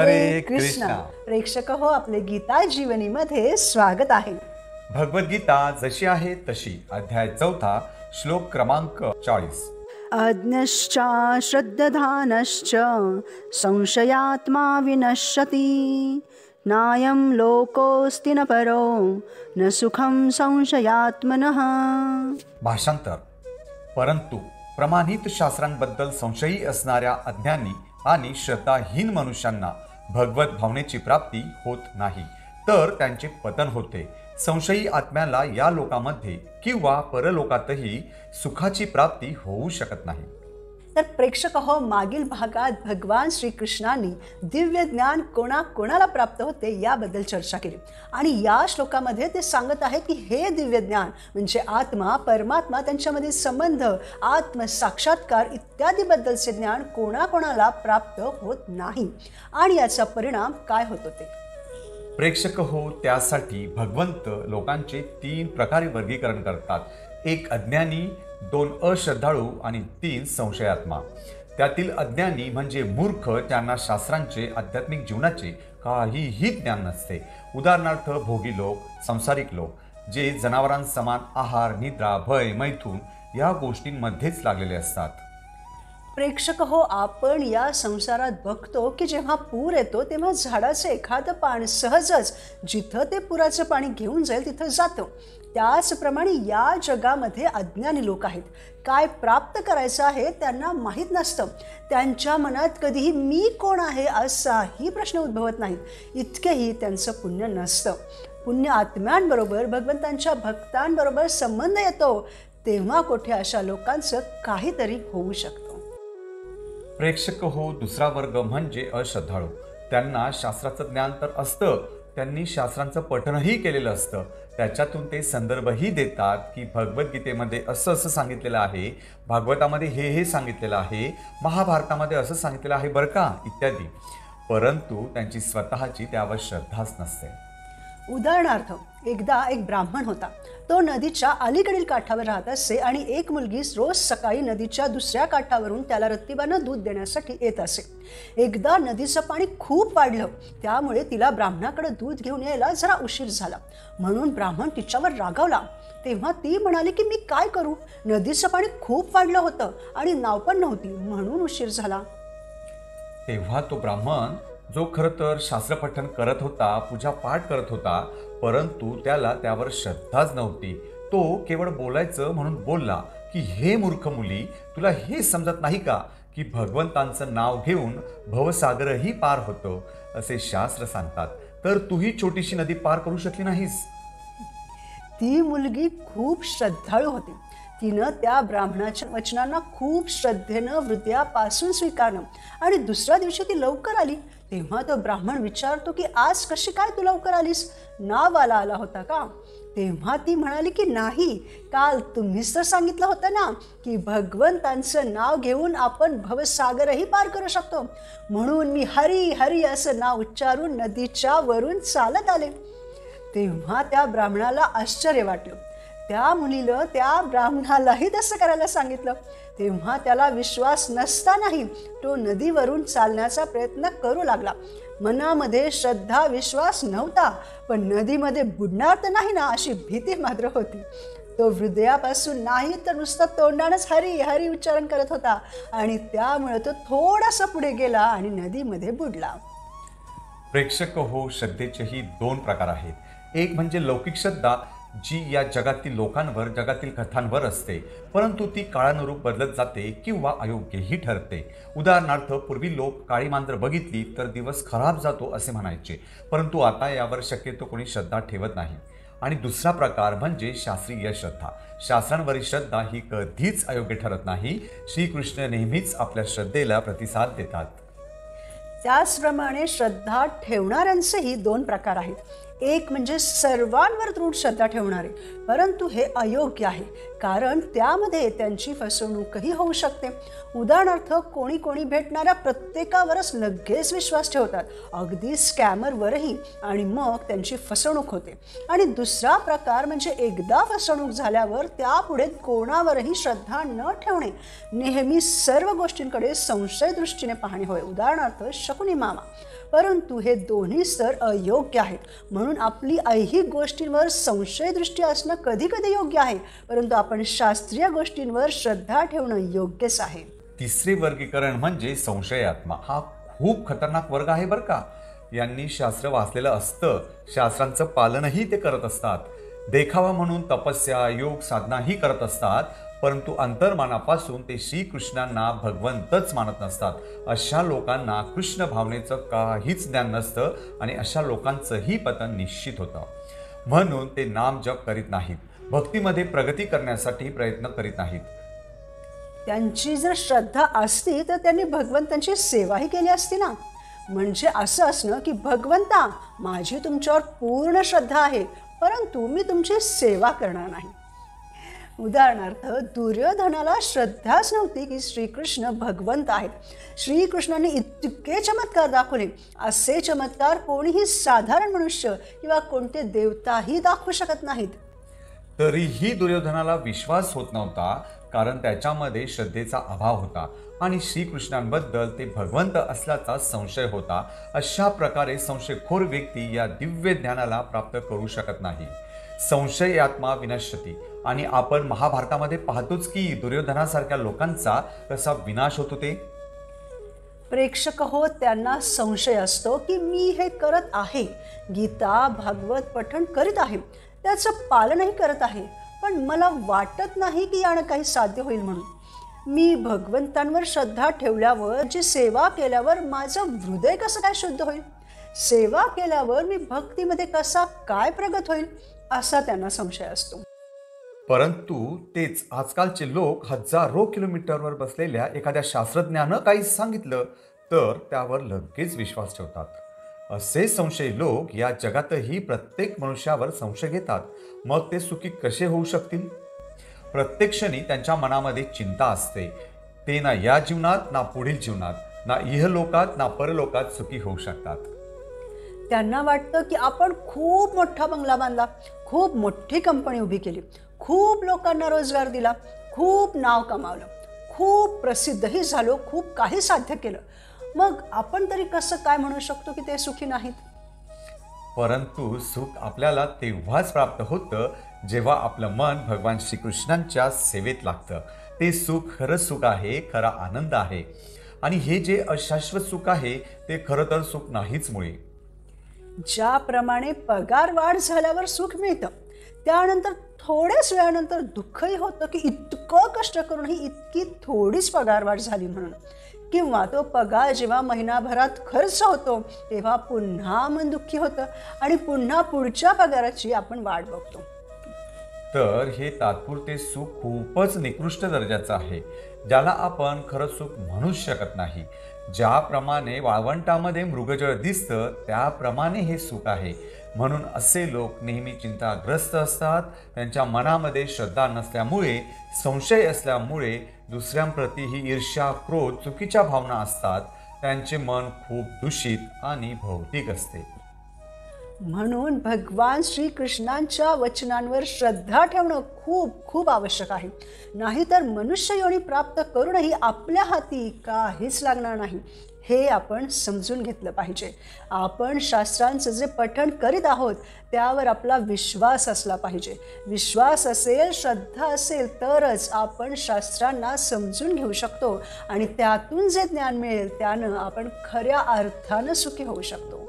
हरे कृष्ण. प्रेक्षक हो, आपले गीता जीवनीमध्ये स्वागत आहे. भगवद्गीता जशी आहे तशी, अध्याय 4, श्लोक क्रमांक 40. अज्ञश्च श्रद्धधानश्च संशयात्मा विनश्यति, नायं लोकोऽस्ति न परो न सुखं संशयात्मनः. भाषांतर. परंतु प्रमाणित शास्त्रांबद्दल संशयी असणाऱ्या अज्ञानी आणि श्रद्धाहीन मनुष्यांना भगवत भावनेची प्राप्ती होत नाही, तर त्यांचे पतन होते. संशयी आत्म्याला या लोकामध्ये किंवा परलोकातही सुखाची प्राप्ती होऊ शकत नाही. तर प्रेक्षक हो, मागील भागात भगवान श्रीकृष्णांनी दिव्य ज्ञान कोणाला प्राप्त होते याबद्दल चर्चा केली आणि या श्लोकामध्ये ते सांगत आहेत की हे दिव्य ज्ञान म्हणजे आत्मा, परमात्मा, त्यांच्यामधील संबंध, आत्मसाक्षात्कार इत्यादीबद्दलचे ज्ञान कोणाला प्राप्त होत नाही आणि याचा परिणाम काय होतो ते. प्रेक्षक हो, त्यासाठी भगवंत लोकांचे 3 प्रकारे वर्गीकरण करतात. 1 अज्ञानी, 2 अश्रद्धाळू आणि 3 संशयात्मा. त्यातील अज्ञानी म्हणजे मूर्ख, त्यांना शास्त्रांचे, आध्यात्मिक जीवनाचे काहीही ज्ञान नसते. उदाहरणार्थ भोगी लोक, संसारिक लोक, जे जनावरांसमान आहार, निद्रा, भय, मैथून या गोष्टींमध्येच लागलेले असतात. प्रेक्षक हो, आपण या संसारात बघतो की जेव्हा पूर येतो तेव्हा झाडाचं एखादं पान सहजच जिथं ते पुराचं पाणी घेऊन जाईल तिथं जातं. त्याचप्रमाणे या जगामध्ये अज्ञानी लोक आहेत. काय प्राप्त करायचं आहे त्यांना माहीत नसतं. त्यांच्या मनात कधीही मी कोण आहे असाही प्रश्न उद्भवत नाहीत. इतकेही त्यांचं पुण्य नसतं. पुण्य आत्म्यांबरोबर, भगवंतांच्या भक्तांबरोबर संबंध येतो तेव्हा कुठे अशा लोकांचं काहीतरी होऊ शकतं. प्रेक्षक हो, दुसरा वर्ग म्हणजे अश्रद्धाळू. त्यांना शास्त्राचं ज्ञान तर असतं, त्यांनी शास्त्रांचं पठणही केलेलं असतं. त्याच्यातून ते संदर्भही देतात की भगवद्गीतेमध्ये असं सांगितलेलं आहे, भागवतामध्ये हे सांगितलेलं आहे, महाभारतामध्ये असं सांगितलेलं आहे बरं का, इत्यादी. परंतु त्यांची स्वतःची त्यावर श्रद्धाच नसते. उदाहरणार्थ, एकदा एक ब्राह्मण होता. तो नदीच्या अलीकडील काठावर राहत असे आणि एक मुलगी रोज सकाळी नदीच्या दुसऱ्या काठावरून त्याला रत्तीबानं दूध देण्यासाठी येत असे. एकदा नदीचं पाणी खूप वाढलं, त्यामुळे तिला ब्राह्मणाकडे दूध घेऊन यायला जरा उशीर झाला. म्हणून ब्राह्मण तिच्यावर रागावला. तेव्हा ती म्हणाली की मी काय करू, नदीचं पाणी खूप वाढलं होतं आणि नाव पण नव्हती, म्हणून उशीर झाला. तेव्हा तो ब्राह्मण, जो खरं तर शास्त्रपठण करत होता, पूजापाठ करत होता, परंतु त्याला त्यावर श्रद्धाच नव्हती, तो केवळ बोलायचं म्हणून बोलला की हे मूर्ख मुली, तुला हे समजत नाही का की भगवंतांचं नाव घेऊन भवसागरही पार होतं असे शास्त्र सांगतात, तर तूही छोटीशी नदी पार करू शकली नाहीस. ती मुलगी खूप श्रद्धाळू होती. तिनं त्या ब्राह्मणाच्या वचनांना खूप श्रद्धेनं हृदयापासून स्वीकारलं आणि दुसऱ्या दिवशी ती लवकर आली. तेव्हा तो ब्राह्मण विचारतो की आज कशी काय तू लवकर आलीस, नावाला आला होता का? तेव्हा ती म्हणाली की नाही, काल तुम्हीच तर सांगितलं होतं ना की भगवंतांचं नाव घेऊन आपण भवसागरही पार करू शकतो, म्हणून मी हरी हरी असं नाव उच्चारून नदीच्या वरून चालत आले. तेव्हा त्या ब्राह्मणाला आश्चर्य वाटलं. त्या मुलीनं त्या ब्राह्मणालाही तसं करायला सांगितलं. तेव्हा त्याला विश्वास नसतानाही तो नदीवरून चालण्याचा प्रयत्न करू लागला. मनामध्ये श्रद्धा, विश्वास नव्हता, पण नदीमध्ये बुडणार तर नाही ना अशी भीती मात्र होती. तो हृदयापासून नाही तर नुसतं तोंडानंच हरी हरी उच्चारण करत होता आणि त्यामुळे तो थोडासा पुढे गेला आणि नदीमध्ये बुडला. प्रेक्षक हो, श्रद्धेचेही 2 प्रकार आहेत. एक म्हणजे लौकिक श्रद्धा, जी या जगातील लोकांवर, जगातील कथांवर असते, परंतु ती काळानुरूप बदलत जाते किंवा अयोग्यही ठरते. उदाहरणार्थ, पूर्वी लोक काळी मांजर बघितली तर दिवस खराब जातो असे म्हणायचे, परंतु आता यावर शक्यतो कोणी श्रद्धा ठेवत नाही. आणि दुसरा प्रकार म्हणजे शास्त्रीय श्रद्धा. शास्त्रांवरील श्रद्धा ही कधीच अयोग्य ठरत नाही. श्रीकृष्ण नेहमीच आपल्या श्रद्धेला प्रतिसाद देतात. त्याचप्रमाणे श्रद्धा ठेवणाऱ्यांचेही 2 प्रकार आहेत. एक म्हणजे सर्वांवर दृढ श्रद्धा ठेवणारे, परंतु हे अयोग्य आहे, कारण त्यामध्ये त्यांची फसवणूकही होऊ शकते. उदाहरणार्थ, कोणी भेटणाऱ्या प्रत्येकावरच लगेच विश्वास ठेवतात, अगदी स्कॅमरवरही, आणि मग त्यांची फसवणूक होते. आणि दुसरा प्रकार म्हणजे एकदा फसवणूक झाल्यावर त्यापुढे कोणावरही श्रद्धा न ठेवणे, नेहमी सर्व गोष्टींकडे संशय दृष्टीने पाहणे होय. उदाहरणार्थ, शकुनी मामा परंतु हे दोन्ही स्तर अयोग्य आहेत. म्हणून आपली ऐहिक गोष्टींवर संशयदृष्टी असणं कधी कधी योग्य आहे, परंतु आपण शास्त्रीय गोष्टींवर श्रद्धा ठेवणं योग्यच आहे. तिसरे वर्गीकरण म्हणजे संशयात्मा. हा खूप खतरनाक वर्ग आहे बरं का. यांनी शास्त्र वाचलेलं असतं, शास्त्रांचं पालनही ते करत असतात, देखावा म्हणून तपस्या योग साधनाही करत असतात, परंतु अंतर्मनापासून ते श्रीकृष्णांना भगवंतच मानत नसतात. अशा लोकांना कृष्ण भावनेचं काहीच ज्ञान नसतं आणि अशा लोकांचंही पतन निश्चित होतं. म्हणून ते नाम जप करीत नाहीत, भक्तीमध्ये प्रगती करण्यासाठी प्रयत्न करीत नाहीत. त्यांची जर श्रद्धा असती तर त्यांनी भगवंतांची सेवाही केली असती ना. म्हणजे असं असणं की भगवंता, माझी तुमच्यावर पूर्ण श्रद्धा आहे, परंतु मी तुमची सेवा करणार नाही. उदाहरणार्थ, दुर्योधनाला श्रद्धाच नव्हती की श्रीकृष्ण भगवंत आहेत. श्रीकृष्णाने इतके चमत्कार दाखवले, असे चमत्कार कोणीही साधारण मनुष्य किंवा कोणते देवताही दाखवू शकत नाहीत. तरीही दुर्योधनाला विश्वास होत नव्हता, कारण त्याच्यामध्ये श्रद्धेचा अभाव होता आणि श्रीकृष्णांबद्दल ते भगवंत असल्याचा संशय होता. अशा प्रकारे संशयखोर व्यक्ती या दिव्य ज्ञानाला प्राप्त करू शकत नाही. संशयात्मा विनश्यती. आणि आपण महाभारतामध्ये पाहतोच की दुर्योधनासारख्या लोकांचा कसा विनाश होतो ते. प्रेक्षक हो, त्यांना संशय असतो की मी हे करत आहे, गीता भागवत पठण करीत आहे, त्याचं पालनही करत आहे, पण मला वाटत नाही की यानं काही साध्य होईल म्हणून. मी भगवंतांवर श्रद्धा ठेवल्यावर, जी सेवा केल्यावर माझं हृदय कसं काय शुद्ध होईल, सेवा केल्यावर मी भक्तीमध्ये कसा काय प्रगत होईल, असा त्यांना संशय असतो. परंतु तेच आजकालचे लोक हजारो किलोमीटरवर बसलेल्या एखाद्या शास्त्रज्ञानं काही सांगितलं तर त्यावर लगेच विश्वास ठेवतात. असे संशयी लोक या जगातही प्रत्येक मनुष्यावर संशय घेतात. मग ते सुखी कसे होऊ शकतील. प्रत्येक क्षणी त्यांच्या मनामध्ये चिंता असते. ते ना या जीवनात ना पुढील जीवनात, ना इहलोकात ना परलोकात सुखी होऊ शकतात. त्यांना वाटतं की आपण खूप मोठा बंगला बांधला, खूप मोठी कंपनी उभी केली, खूप लोकांना रोजगार दिला, खूप नाव कमावलं, खूप प्रसिद्धही झालो, खूप काही साध्य केलं, मग आपण तरी कसं काय म्हणू शकतो की ते सुखी नाहीत. परंतु सुख आपल्याला तेव्हाच प्राप्त होतं जेव्हा आपलं मन भगवान श्रीकृष्णांच्या सेवेत लागतं. ते सुख खरं सुख आहे, खरा आनंद आहे. आणि हे जे अशाश्वत सुख आहे ते खरं तर सुख नाहीच मुळे. ज्याप्रमाणे पगार वाढ झाल्यावर सुख मिळतं, त्यानंतर थोड्याच वेळानंतर दुःखही होतं की इतकं कष्ट करूनही इतकी थोडीच पगार वाढ झाली म्हणून. किंवा तो पगार जेव्हा महिनाभरात खर्च होतो तेव्हा पुन्हा मन दुःखी होतं आणि पुन्हा पुढच्या पगाराची आपण वाट बघतो. तर हे तात्पुरते सुख खूपच निकृष्ट दर्जाचं आहे, ज्याला आपण खरं सुख म्हणूच शकत नाही. ज्याप्रमाणे वाळवंटामध्ये मृगजळ दिसतं त्याप्रमाणे हे सुख आहे. म्हणून असे लोक नेहमी चिंताग्रस्त असतात. त्यांच्या मनामध्ये श्रद्धा नसल्यामुळे, संशय असल्यामुळे दुसऱ्यांप्रतीही ईर्ष्या क्रोध चुकीच्या भावना असतात. त्यांचे मन खूप दूषित आणि भौतिक असते. म्हणून भगवान श्रीकृष्णांच्या वचनांवर श्रद्धा ठेवणं खूप खूप आवश्यक आहे. नाहीतर मनुष्य योनी प्राप्त करूनही आपल्या हाती काहीच लागणार नाही, हे आपण समजून घेतलं पाहिजे. आपण शास्त्रांचं जे पठण करीत आहोत त्यावर आपला विश्वास असला पाहिजे. विश्वास असेल, श्रद्धा असेल तरच आपण शास्त्रांना समजून घेऊ शकतो आणि त्यातून जे ज्ञान मिळेल त्यानं आपण खऱ्या अर्थानं सुखी होऊ शकतो.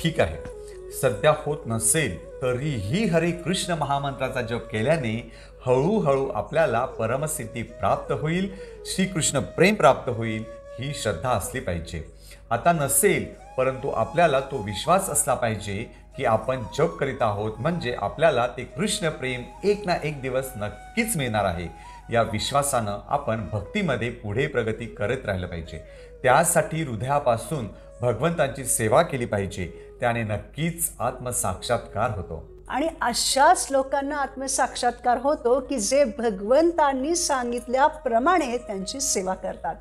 ठीक आहे, सध्या होत नसेल तरीही हरे कृष्ण महामंत्राचा जप केल्याने हळूहळू आपल्याला परमसिद्धी प्राप्त होईल, श्रीकृष्ण प्रेम प्राप्त होईल, ही श्रद्धा असली पाहिजे. आता नसेल परंतु आपल्याला तो विश्वास असला पाहिजे की आपण जप करीत आहोत म्हणजे आपल्याला ते कृष्ण प्रेम एक ना एक दिवस नक्कीच मिळणार आहे. या विश्वासानं आपण भक्तीमध्ये पुढे प्रगती करत राहिलं पाहिजे. त्यासाठी हृदयापासून भगवंतांची सेवा केली पाहिजे. त्याने नक्कीच आत्मसाक्षात्कार होतो. आणि अशाच लोकांना आत्मसाक्षात्कार होतो की जे भगवंतांनी सांगितल्याप्रमाणे त्यांची सेवा करतात.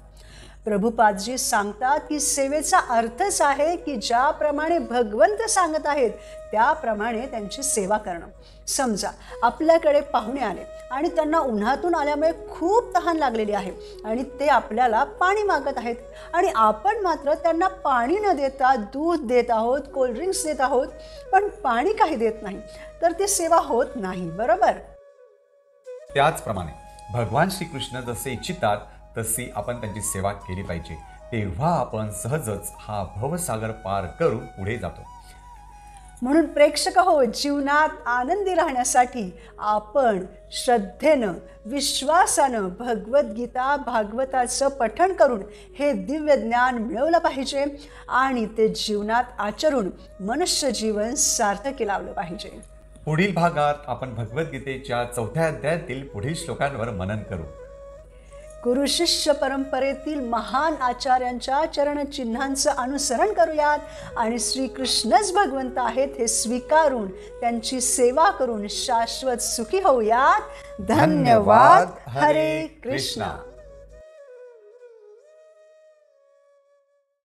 प्रभुपादजी सांगतात की सेवेचा अर्थच आहे की ज्याप्रमाणे भगवंत सांगत आहेत त्याप्रमाणे त्यांची सेवा करणं. समजा आपल्याकडे पाहुणे आले आणि त्यांना उन्हातून आल्यामुळे खूप तहान लागलेली आहे आणि ते आपल्याला पाणी मागत आहेत आणि आपण मात्र त्यांना पाणी न देता दूध देत आहोत, कोल्ड्रिंक्स देत आहोत, पण पाणी काही देत नाही, तर ती सेवा होत नाही, बरोबर? त्याचप्रमाणे भगवान श्रीकृष्ण जसे इच्छितात तशी आपण त्यांची सेवा केली पाहिजे. तेव्हा आपण सहजच हा भवसागर पार करून पुढे जातो. म्हणून प्रेक्षक हो, जीवनात आनंदी राहण्यासाठी आपण श्रद्धेनं, विश्वासानं भगवद्गीता, भागवताचं पठण करून हे दिव्य ज्ञान मिळवलं पाहिजे आणि ते जीवनात आचरून मनुष्य जीवन सार्थकी लावलं पाहिजे. पुढील भागात आपण भगवद्गीतेच्या 4थ्या अध्यायातील पुढील श्लोकांवर मनन करू. गुरु शिष्य परंपरेतील महान आचार्यांच्या चरणचिन्हांचं अनुसरण करूयात आणि श्रीकृष्णच भगवंत आहेत हे स्वीकारून त्यांची सेवा करून शाश्वत सुखी होऊयात. धन्यवाद. हरे कृष्ण.